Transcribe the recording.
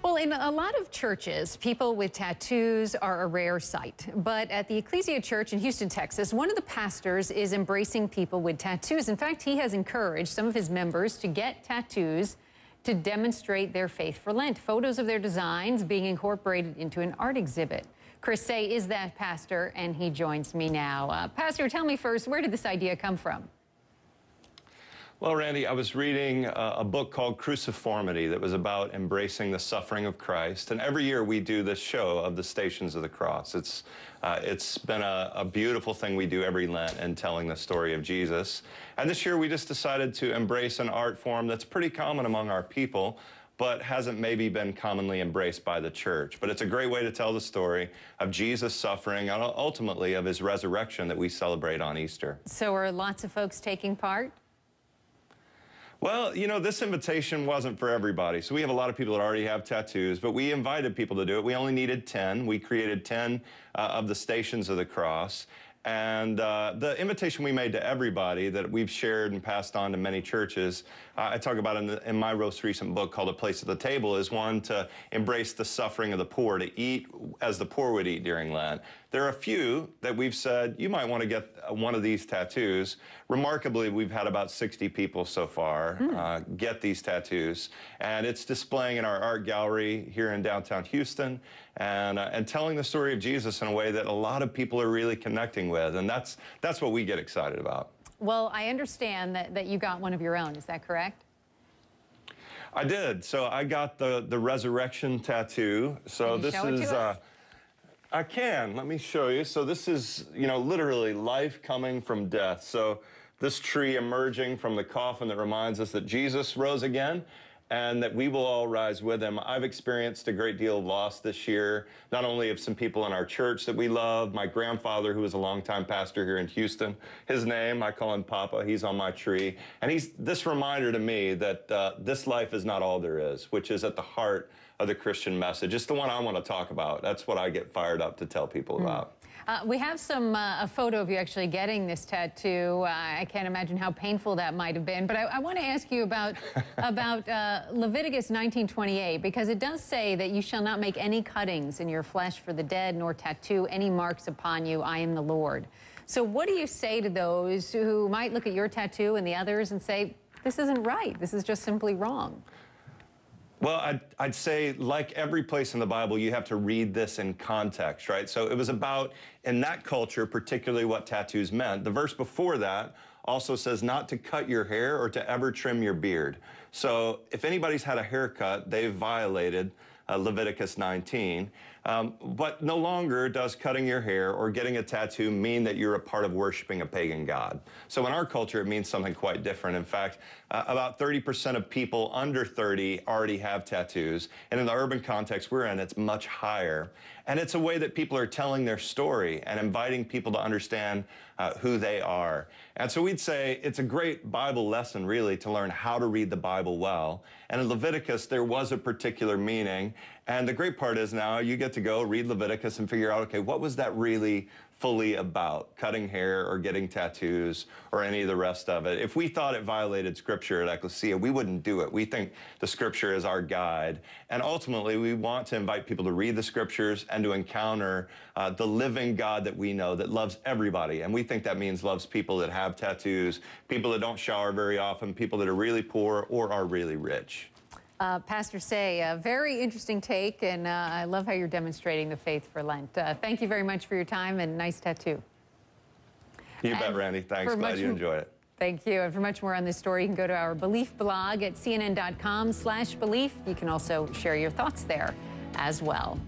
Well, in a lot of churches, people with tattoos are a rare sight. But at the Ecclesia Church in Houston, Texas, one of the pastors is embracing people with tattoos. In fact, he has encouraged some of his members to get tattoos to demonstrate their faith for Lent. Photos of their designs being incorporated into an art exhibit. Seay is that pastor, and he joins me now. Pastor, tell me first, where did this idea come from? Well, Randy, I was reading a book called Cruciformity that was about embracing the suffering of Christ. And every year we do this show of the Stations of the Cross. It's been a beautiful thing we do every Lent in telling the story of Jesus. And this year we just decided to embrace an art form that's pretty common among our people, but hasn't maybe been commonly embraced by the church. But it's a great way to tell the story of Jesus' suffering and ultimately of his resurrection that we celebrate on Easter. So are lots of folks taking part? Well, you know, this invitation wasn't for everybody. So we have a lot of people that already have tattoos, but we invited people to do it. We only needed 10. We created 10 of the Stations of the Cross. And the invitation we made to everybody that we've shared and passed on to many churches, I talk about in my most recent book called A Place at the Table, is one to embrace the suffering of the poor, to eat as the poor would eat during Lent. There are a few that we've said, you might want to get one of these tattoos. Remarkably, we've had about 60 people so far get these tattoos. And it's displaying in our art gallery here in downtown Houston and telling the story of Jesus in a way that a lot of people are really connecting with. And that's what we get excited about. Well, I understand that you got one of your own. Is that correct? I did. So I got the resurrection tattoo. So this is... I can. Let me show you. So this is, you know, literally life coming from death. So this tree emerging from the coffin that reminds us that Jesus rose again and that we will all rise with him. I've experienced a great deal of loss this year, not only of some people in our church that we love, my grandfather, who was a longtime pastor here in Houston, his name, I call him Papa, he's on my tree. And he's this reminder to me that this life is not all there is, which is at the heart of the Christian message. It's the one I want to talk about. That's what I get fired up to tell people about. We have a photo of you actually getting this tattoo. I can't imagine how painful that might have been. But I want to ask you about Leviticus 19:28, because it does say that you shall not make any cuttings in your flesh for the dead, nor tattoo any marks upon you. I am the Lord. So what do you say to those who might look at your tattoo and the others and say, this isn't right, this is just simply wrong? Well, I'd say, like every place in the Bible, you have to read this in context, right? So it was about, in that culture, particularly what tattoos meant. The verse before that also says not to cut your hair or to ever trim your beard. So if anybody's had a haircut, they've violated Leviticus 19. But no longer does cutting your hair or getting a tattoo mean that you're a part of worshiping a pagan god. So in our culture, it means something quite different. In fact, about 30% of people under 30 already have tattoos. And in the urban context we're in, it's much higher. And it's a way that people are telling their story and inviting people to understand who they are. And so we'd say it's a great Bible lesson, really, to learn how to read the Bible well. And in Leviticus, there was a particular meaning. And the great part is now you get to go read Leviticus and figure out, okay, what was that really fully about? Cutting hair or getting tattoos or any of the rest of it. If we thought it violated Scripture at Ecclesia, we wouldn't do it. We think the Scripture is our guide. And ultimately, we want to invite people to read the Scriptures and to encounter the living God that we know that loves everybody. And we think that means loves people that have tattoos, people that don't shower very often, people that are really poor or are really rich. Pastor Seay, a very interesting take, and I love how you're demonstrating the faith for Lent. Thank you very much for your time, and nice tattoo. You bet, Randy. Thanks. Glad you enjoyed it. Thank you. And for much more on this story, you can go to our Belief blog at cnn.com/belief. You can also share your thoughts there as well.